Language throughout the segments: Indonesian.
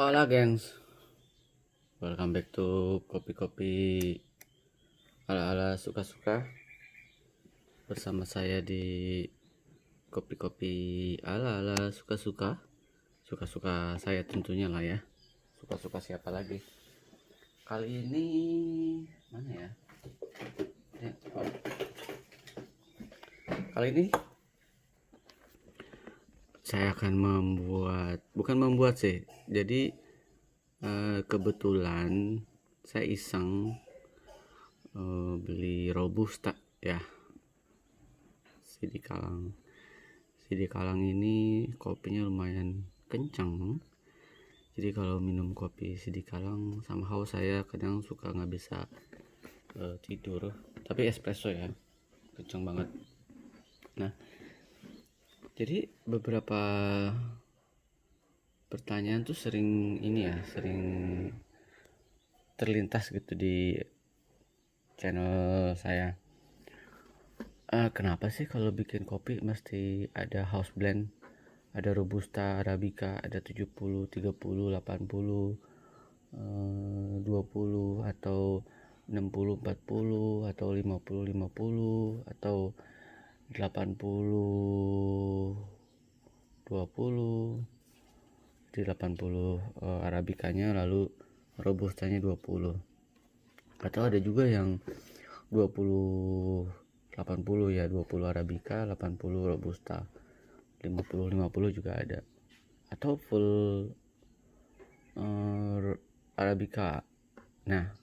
Hola gengs, welcome back to kopi-kopi ala-ala suka-suka. Bersama saya di kopi-kopi ala-ala suka-suka. Suka-suka saya tentunya lah ya. Suka-suka siapa lagi? Kali ini mana ya? Kali ini saya akan bukan membuat sih. Jadi kebetulan saya iseng beli robusta ya, si di Kalang ini kopinya lumayan kencang. Jadi kalau minum kopi si di Kalang somehow saya kadang suka nggak bisa tidur. Tapi espresso ya, kencang banget. Nah, jadi beberapa pertanyaan tuh sering terlintas gitu di channel saya. Kenapa sih kalau bikin kopi mesti ada house blend, ada robusta, arabica, ada 70, 30, 80, 20 atau 60, 40 atau 50, 50 atau 80, 20. Di 80 arabicanya, lalu robustanya 20. Atau ada juga yang 20 80 ya, 20 arabica, 80 robusta, 50 50 juga ada. Atau full arabica. Nah,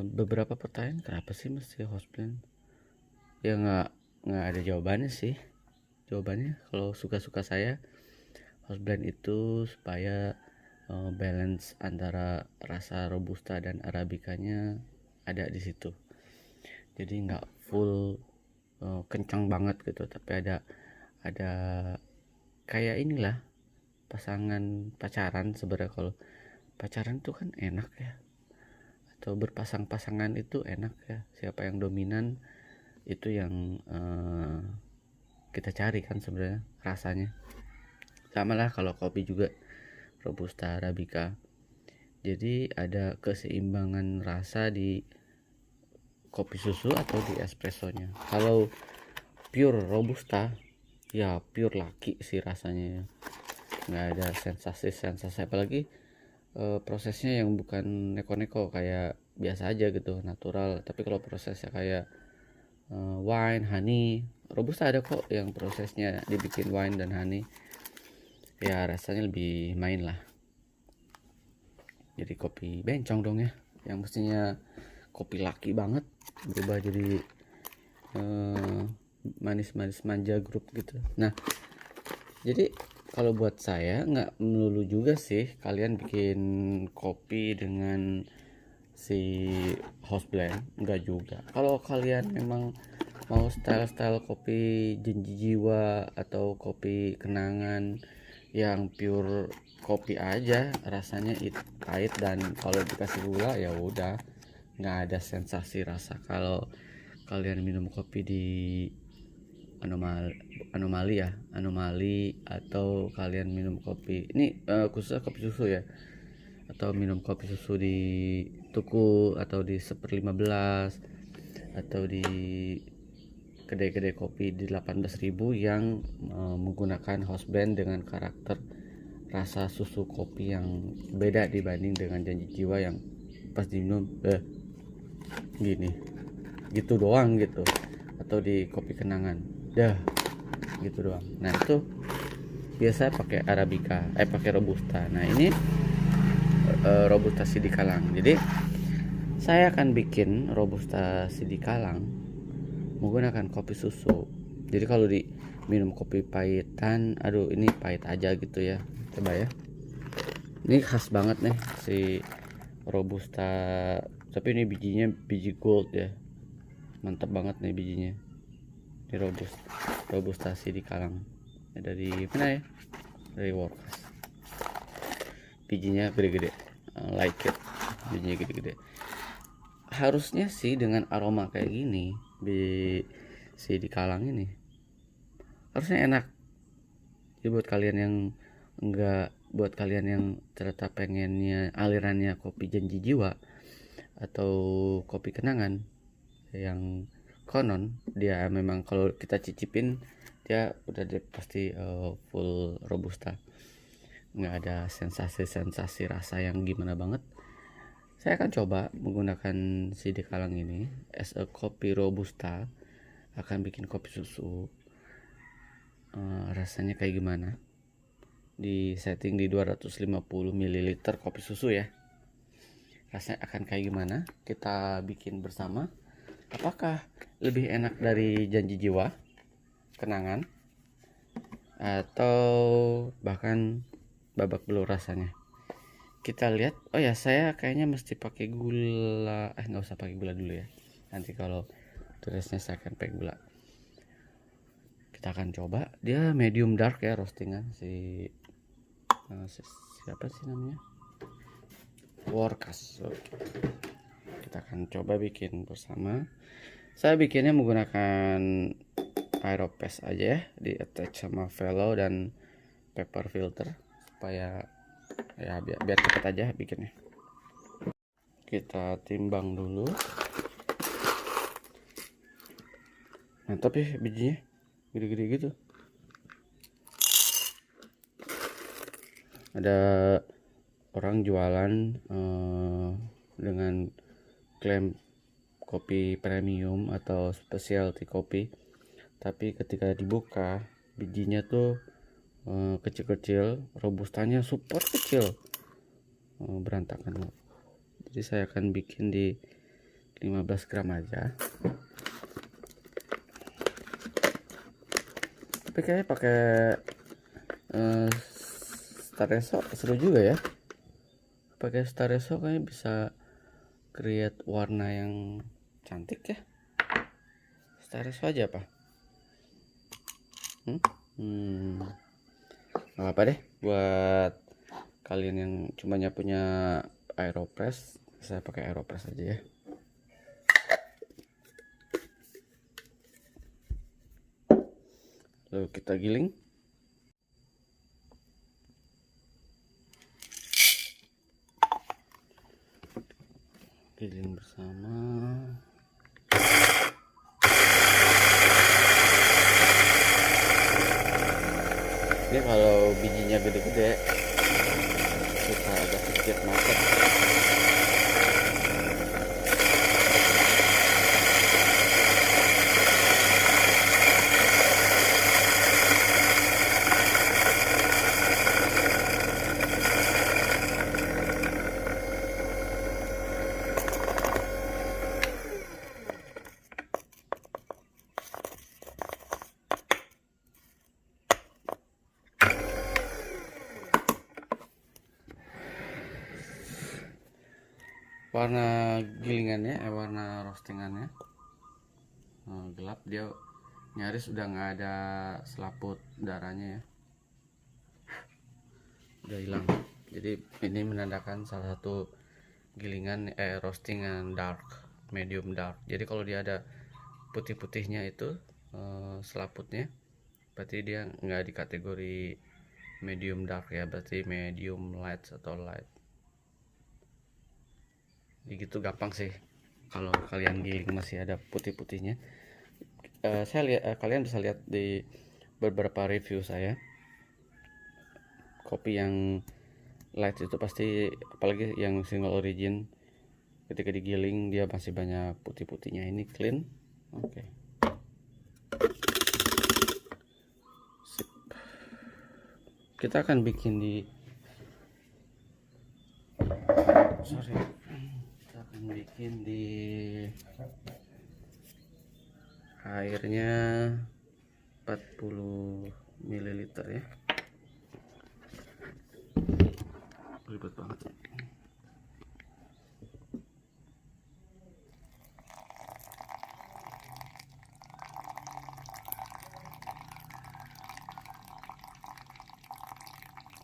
beberapa pertanyaan, kenapa sih mesti house blend? Ya nggak ada jawabannya sih. Jawabannya kalau suka-suka saya, house blend itu supaya balance antara rasa robusta dan arabicanya ada di situ. Jadi nggak full kencang banget gitu, tapi ada kayak inilah pasangan pacaran. Sebenarnya kalau pacaran tuh kan enak ya, atau berpasang-pasangan itu enak ya, siapa yang dominan itu yang kita cari kan sebenarnya rasanya. Sama lah kalau kopi juga, robusta, arabica. Jadi ada keseimbangan rasa di kopi susu atau di espressonya. Kalau pure robusta ya pure laki sih rasanya, nggak ada sensasi apalagi prosesnya yang bukan neko-neko kayak biasa aja gitu, natural. Tapi kalau prosesnya kayak wine, honey, robusta ada kok yang prosesnya dibikin wine dan honey, ya rasanya lebih main lah. Jadi kopi bencong dong ya, yang mestinya kopi laki banget berubah jadi manis-manis manja grup gitu. Nah, jadi kalau buat saya nggak melulu juga sih kalian bikin kopi dengan si house blend, nggak juga. Kalau kalian memang mau style kopi janji jiwa atau kopi kenangan yang pure kopi aja, rasanya pahit, dan kalau dikasih gula ya udah nggak ada sensasi rasa. Kalau kalian minum kopi di anomali atau kalian minum kopi ini khususnya kopi susu ya, atau minum kopi susu di tuku atau di 1/15 atau di kedai-kedai kopi di 18.000 yang menggunakan house blend dengan karakter rasa susu kopi yang beda dibanding dengan janji jiwa yang pas diminum gini gitu doang gitu, atau di kopi kenangan gitu doang. Nah itu biasa pakai arabica, pakai robusta. Nah ini robusta si di Kalang. Jadi saya akan bikin robusta si di Kalang menggunakan kopi susu. Jadi kalau di minum kopi pahitan, aduh ini pahit aja gitu ya. Coba ya, ini khas banget nih si robusta, tapi ini bijinya biji gold ya, mantap banget nih bijinya. Ini robusta si di Kalang dari mana ya, dari Workas. Bijinya gede-gede, like it, bijinya gede-gede. Harusnya sih dengan aroma kayak gini si di Kalang ini harusnya enak. Jadi buat kalian yang enggak buat kalian yang ternyata pengennya alirannya kopi janji jiwa atau kopi kenangan yang konon dia memang kalau kita cicipin dia udah pasti full robusta, nggak ada sensasi rasa yang gimana banget. Saya akan coba menggunakan si Dekalang ini as a kopi robusta, akan bikin kopi susu. Rasanya kayak gimana, di setting di 250 ml kopi susu ya. Rasanya akan kayak gimana, kita bikin bersama. Apakah lebih enak dari janji jiwa kenangan atau bahkan babak belur rasanya? Kita lihat. Oh ya, saya kayaknya mesti pakai gula. Nggak usah pakai gula dulu ya, nanti kalau tulisnya saya akan pakai gula. Kita akan coba. Dia medium dark ya roastingan siapa sih namanya, Workas. Kita akan coba bikin bersama. Saya bikinnya menggunakan Aeropress aja ya, di attach sama velo dan paper filter supaya ya biar cepet aja bikinnya. Kita timbang dulu. Mantap ya bijinya, gede-gede gitu. Ada orang jualan dengan klaim kopi premium atau specialty kopi, tapi ketika dibuka bijinya tuh kecil-kecil, robustanya super kecil, berantakan. Jadi saya akan bikin di 15 gram aja, tapi kayak pakai Stareso seru juga ya. Pakai Stareso kayaknya bisa create warna yang cantik ya. Stareso aja apa? Nggak apa deh, buat kalian yang cuma punya Aeropress, saya pakai Aeropress aja ya. Lalu kita giling. Giling bersama. Ini kalau bijinya gede-gede kita agak sedikit macet. Warna gilingannya warna roastingannya gelap, dia nyaris udah nggak ada selaput darahnya ya, udah hilang. Jadi ini menandakan salah satu gilingan roastingan dark, medium dark. Jadi kalau dia ada putih-putihnya itu selaputnya, berarti dia nggak di kategori medium dark ya, berarti medium light atau light. Gitu gampang sih kalau kalian giling masih ada putih-putihnya. Saya lihat, kalian bisa lihat di beberapa review saya, kopi yang light itu pasti, apalagi yang single origin, ketika digiling dia masih banyak putih-putihnya. Ini clean. Oke. Sip. Kita akan bikin di bikin di airnya 40 ml ya. Ribet banget ya.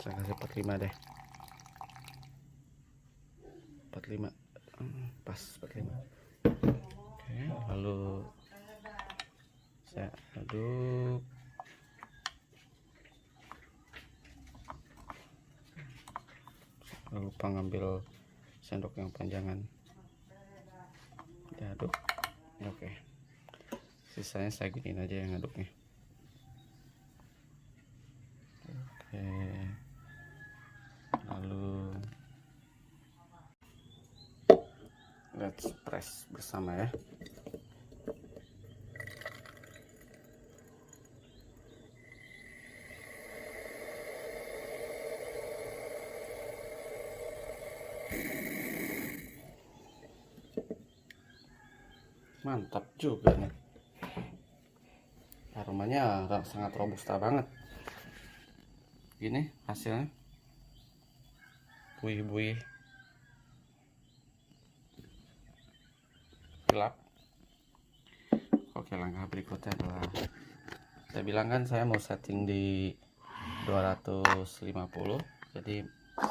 Saya kasih 45 deh. 45 pas 45. Oke, lalu saya aduk. lupa ngambil sendok yang panjangan. Diaduk. Oke, sisanya saya giniin aja yang ngaduknya. Oke, lalu let's press bersama ya. Mantap juga nih, aromanya sangat robusta banget. Gini hasilnya, buih-buih gelap. Oke, langkah berikutnya adalah, saya bilang kan saya mau setting di 250, jadi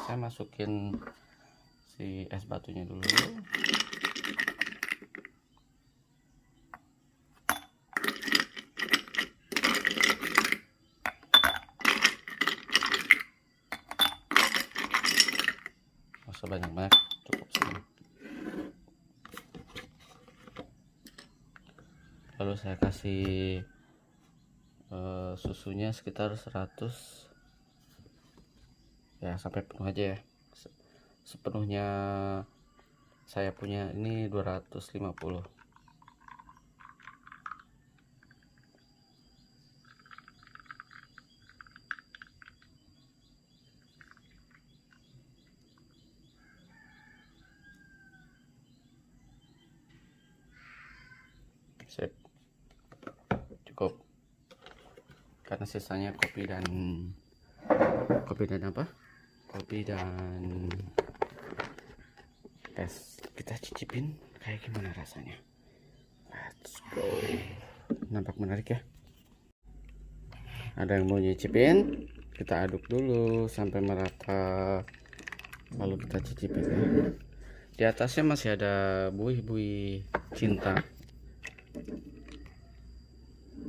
saya masukin si es batunya dulu. Banyak-banyak, cukup segini. Lalu saya kasih susunya sekitar 100 ya, sampai penuh aja ya. Sepenuhnya saya punya ini 250. Sip, cukup, karena sisanya kopi dan apa, kopi dan es. Kita cicipin kayak gimana rasanya. Let's go. Nampak menarik ya. Ada yang mau nyicipin? Kita aduk dulu sampai merata, lalu kita cicipin ya. Di atasnya masih ada buih-buih cinta.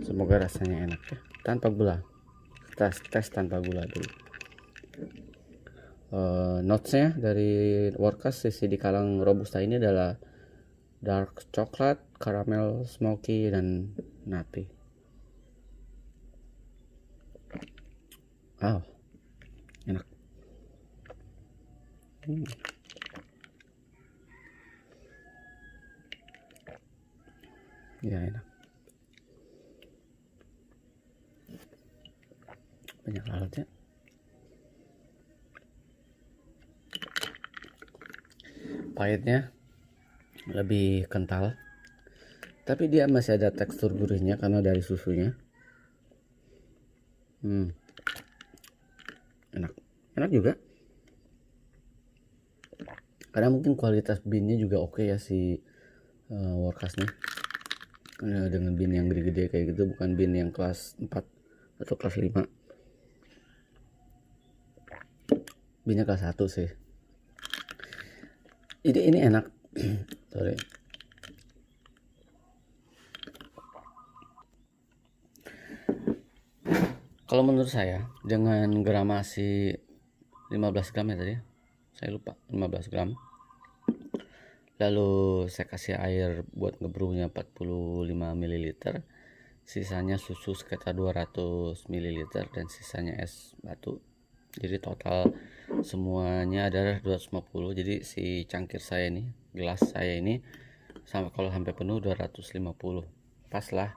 Semoga rasanya enak ya, tanpa gula. Kita tes tanpa gula dulu. Notesnya dari Workas sisi di kalang robusta ini adalah dark coklat, caramel, smoky, dan nutty. Oh, enak. Ya, enak. Banyak lalatnya. Pahitnya lebih kental, tapi dia masih ada tekstur gurihnya karena dari susunya. Enak juga, karena mungkin kualitas beannya juga oke ya si Workas nih. Dengan bean yang gede-gede kayak gitu, bukan bean yang kelas 4 atau kelas 5. Beannya kelas 1 sih. Jadi ini enak. Sorry. Kalau menurut saya, dengan gramasi 15 gram ya tadi, saya lupa, 15 gram. Lalu saya kasih air buat ngebrunya 45 ml, sisanya susu sekitar 200 ml, dan sisanya es batu. Jadi total semuanya adalah 250. Jadi si cangkir saya ini, gelas saya ini, kalau sampai penuh 250. Pas lah.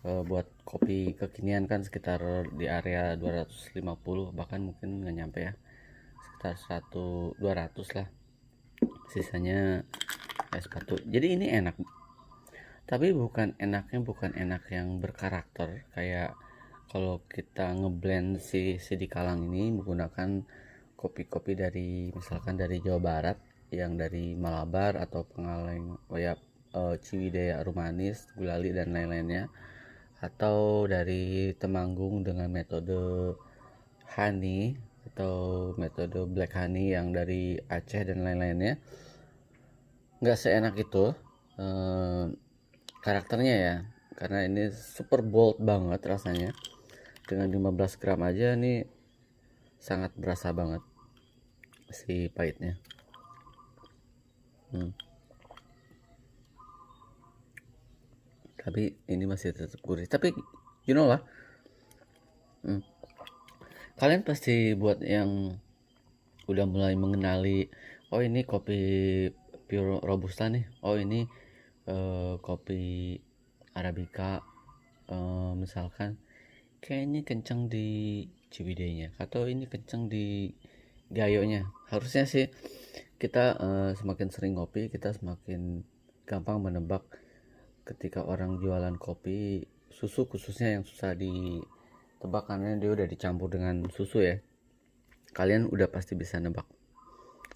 Buat kopi kekinian kan sekitar di area 250, bahkan mungkin nggak nyampe ya, sekitar 200 lah, sisanya es batu. Jadi ini enak, tapi bukan enak yang berkarakter kayak kalau kita ngeblend si di kalang ini menggunakan kopi-kopi dari misalkan dari Jawa Barat, yang dari Malabar atau Pengaleng, Ciwidey, Arumanis, Gulali, dan lain-lainnya, atau dari Temanggung dengan metode honey atau metode black honey yang dari Aceh dan lain-lainnya. Nggak seenak itu karakternya ya, karena ini super bold banget rasanya. Dengan 15 gram aja nih sangat berasa banget. si pahitnya. Tapi ini masih tetap gurih. Tapi you know lah, kalian pasti buat yang udah mulai mengenali, oh ini kopi pure robusta nih, oh ini kopi arabica, misalkan kayaknya kenceng di Ciwidey-nya atau ini kenceng di Gayo-nya. Harusnya sih kita semakin sering ngopi, kita semakin gampang menebak ketika orang jualan kopi susu, khususnya yang susah ditebak karena dia udah dicampur dengan susu ya. Kalian udah pasti bisa nebak,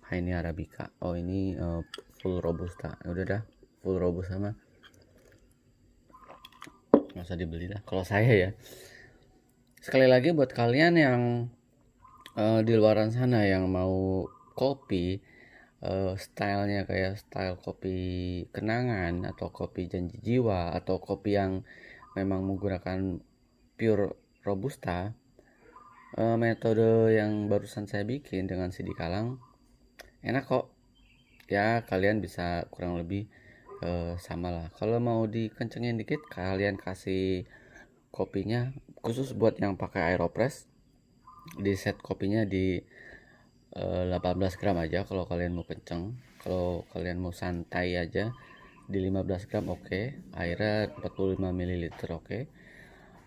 ini arabica, oh ini full robusta. Udah dah, full robusta mah nggak usah dibeli lah kalau saya ya. Sekali lagi buat kalian yang di luaran sana yang mau kopi stylenya kayak style kopi kenangan atau kopi janji jiwa atau kopi yang memang menggunakan pure robusta, metode yang barusan saya bikin dengan CD Kalang enak kok ya. Kalian bisa kurang lebih sama lah. Kalau mau dikencengin dikit, kalian kasih kopinya, khusus buat yang pakai aeropress, di set kopinya di 18 gram aja kalau kalian mau kenceng. Kalau kalian mau santai aja di 15 gram oke. Airnya 45 ml oke.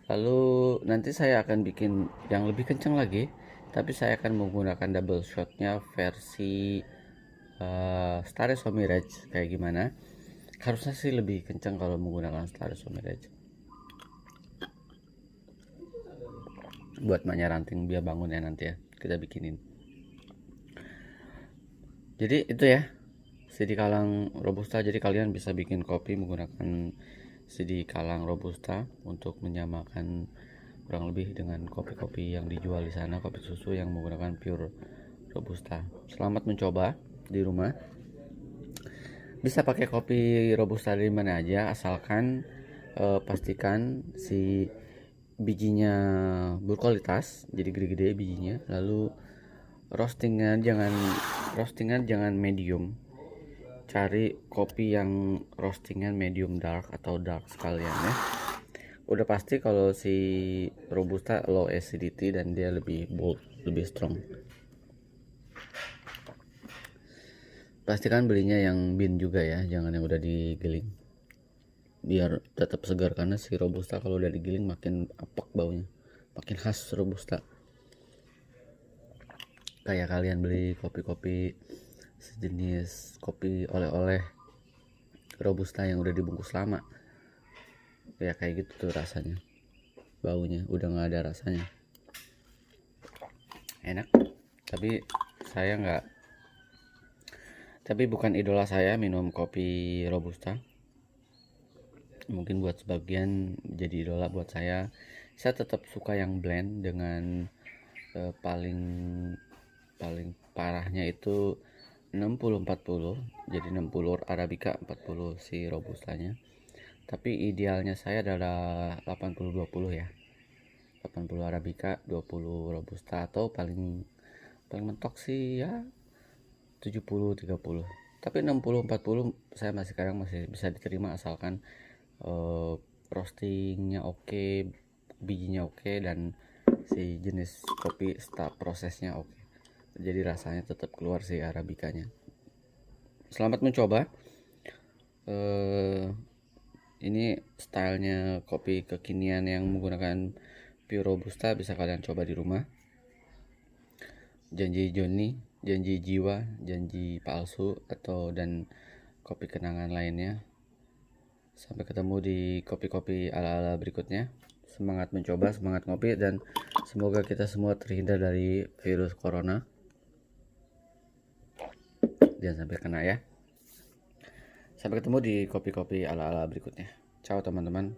Lalu nanti saya akan bikin yang lebih kenceng lagi, tapi saya akan menggunakan double shotnya versi Star Mirage. Kayak gimana? Harusnya sih lebih kenceng kalau menggunakan Star Mirage. Buat maknya ranting biar bangun ya nanti ya, kita bikinin. Jadi itu ya, CD Kalang Robusta. Jadi kalian bisa bikin kopi menggunakan CD Kalang Robusta untuk menyamakan kurang lebih dengan kopi-kopi yang dijual di sana, kopi susu yang menggunakan pure Robusta. Selamat mencoba di rumah. Bisa pakai kopi Robusta dari mana aja, asalkan pastikan si bijinya berkualitas, jadi gede-gede bijinya. Lalu roastingan jangan medium. Cari kopi yang roastingan medium dark atau dark sekalian ya. Udah pasti kalau si robusta low acidity dan dia lebih bold, lebih strong. Pastikan belinya yang bean juga ya, jangan yang udah digiling, biar tetap segar. Karena si robusta kalau udah digiling makin apek baunya, makin khas robusta. Kayak kalian beli kopi-kopi sejenis kopi oleh-oleh robusta yang udah dibungkus lama ya, kayak gitu tuh rasanya, baunya udah nggak ada rasanya. Enak, tapi saya nggak, tapi bukan idola saya minum kopi robusta. Mungkin buat sebagian jadi idola, buat saya tetap suka yang blend dengan paling parahnya itu 60-40. Jadi 60 arabica, 40 si robustanya. Tapi idealnya saya adalah 80-20 ya. 80 arabica, 20 robusta, atau paling mentok sih ya 70-30. Tapi 60-40 saya sekarang masih bisa diterima, asalkan roastingnya oke, bijinya oke, dan si jenis kopi start prosesnya oke. Jadi rasanya tetap keluar si arabicanya. Selamat mencoba. Ini stylenya kopi kekinian yang menggunakan pure robusta, bisa kalian coba di rumah. Janji Joni, janji jiwa, janji palsu, atau dan kopi kenangan lainnya. Sampai ketemu di kopi-kopi ala-ala berikutnya. Semangat mencoba, semangat ngopi, dan semoga kita semua terhindar dari virus corona. Jangan sampai kena ya. Sampai ketemu di kopi-kopi ala-ala berikutnya. Ciao teman-teman.